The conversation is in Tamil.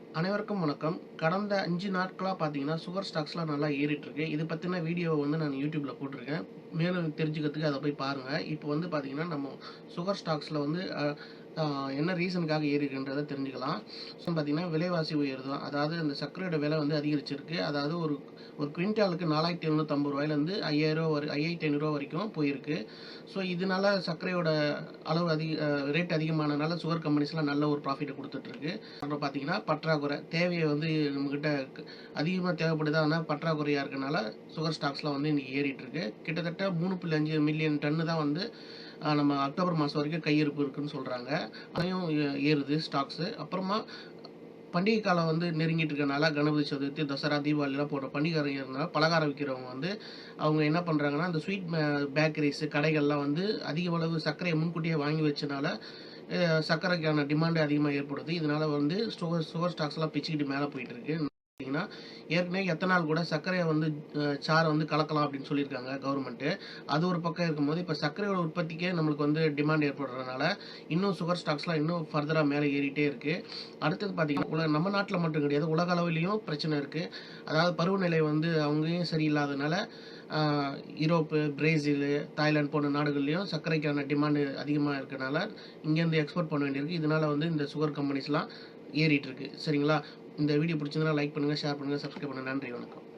அனைவருக்கும் வணக்கம். கடந்த 5 நாட்களா பார்த்தீங்கன்னா, சுகர் ஸ்டாக்ஸ்லாம் நல்லா ஏறிட்டு இருக்கு. இது பத்தின வீடியோ நான் YouTubeல போட்டிருக்கேன். மேலும் தெரிஞ்சுக்கிறதுக்கு அத போய் பாருங்க. இப்போ பார்த்தீங்கன்னா, நம்ம சுகர் ஸ்டாக்ஸ்ல அ அ என்ன ரீசனுக்காக ஏறிருக்குன்றத தெரிஞ்சுக்கலாம். பார்த்தீங்கன்னா, விலைவாசி உயர்வு. அதாவது அந்த சர்க்கரையோட விலை அதிகரிச்சிருக்கு. அதாவது ஒரு ஒரு குவிண்டாலுக்கு ரூ. 4,750லேருந்து ரூ. 5,000 ரூ. 5,500 வரைக்கும் போயிருக்கு. இதனால சர்க்கரையோட அளவு ரேட் அதிகமானனால சுகர் கம்பெனிஸ்லாம் நல்ல ஒரு ப்ராஃபிட்ட குடுத்துட்டுருக்கு. அப்புறம் பார்த்தீங்கன்னா, பற்றாக்குறை. தேவைய நம்மகிட்ட அதிகமா தேவைப்படுது. ஆனா பற்றாக்குறையா இருக்கனால சுகர் ஸ்டாக்ஸ்லாம் இன்னைக்கு ஏறிட்டு இருக்கு. கிட்டத்தட்ட 3.5 மில்லியன் டன்னு தான் நம்ம அக்டோபர் மாசம் வரைக்கும் கையிருப்பு இருக்குன்னு சொல்றாங்க. அதையும் ஏறுது ஸ்டாக்ஸு. அப்புறமா பண்டிகை காலம் நெருங்கிட்டு இருக்கனால கணபதி சதுர்த்தி, தசரா, தீபாவளிலாம் போன்ற பண்டிகைனால பலகாரம் விக்கிறவங்க அவங்க என்ன பண்றாங்கன்னா, அந்த ஸ்வீட் பேக்கரிஸ் கடைகள்லாம் அதிக அளவு சர்க்கரைய முன்கூட்டியே வாங்கி வச்சனால, சர்க்கரைக்கான டிமாண்ட் அதிகமா ஏற்படுது. இதனால சுகர் சுகர் ஸ்டாக்ஸ்லாம் பிச்சுக்கிட்டு மேல போயிட்டு இருக்கு. பார்த்தீங்கன்னா, ஏற்கனவே எத்தனால் கூட சர்க்கரைய சார கலக்கலாம் அப்படின்னு சொல்லியிருக்காங்க கவர்மெண்ட்டு. அது ஒரு பக்கம் இருக்கும்போது, இப்ப சர்க்கரையோட உற்பத்திக்கே நம்மளுக்கு டிமாண்ட் ஏற்படுறதுனால, இன்னும் சுகர் ஸ்டாக்ஸ்லாம் இன்னும் ஃபர்தரா மேல ஏறிட்டே இருக்கு. அடுத்தது பார்த்தீங்கன்னா, நம்ம நாட்ல மட்டும் கிடையாது, உலக அளவிலயும் பிரச்சனை இருக்கு. அதாவது பருவநிலை அங்கேயும் சரியில்லாதனால, அ யூரோப்பு, பிரேசிலு, தாய்லாந்து போன்ற நாடுகள்லயும் சர்க்கரைக்கான டிமாண்ட் அதிகமா இருக்கனால, இங்கேருந்து எக்ஸ்போர்ட் பண்ண வேண்டியிருக்கு. இதனால இந்த சுகர் கம்பெனிஸ்லாம் ஏறிட்டு இருக்கு. சரிங்களா? இந்த வீடியோ பிடிச்சிருந்தா லைக் பண்ணுங்க, ஷேர் பண்ணுங்க, சப்ஸ்கிரைப் பண்ணுங்க. நன்றி, வணக்கம்.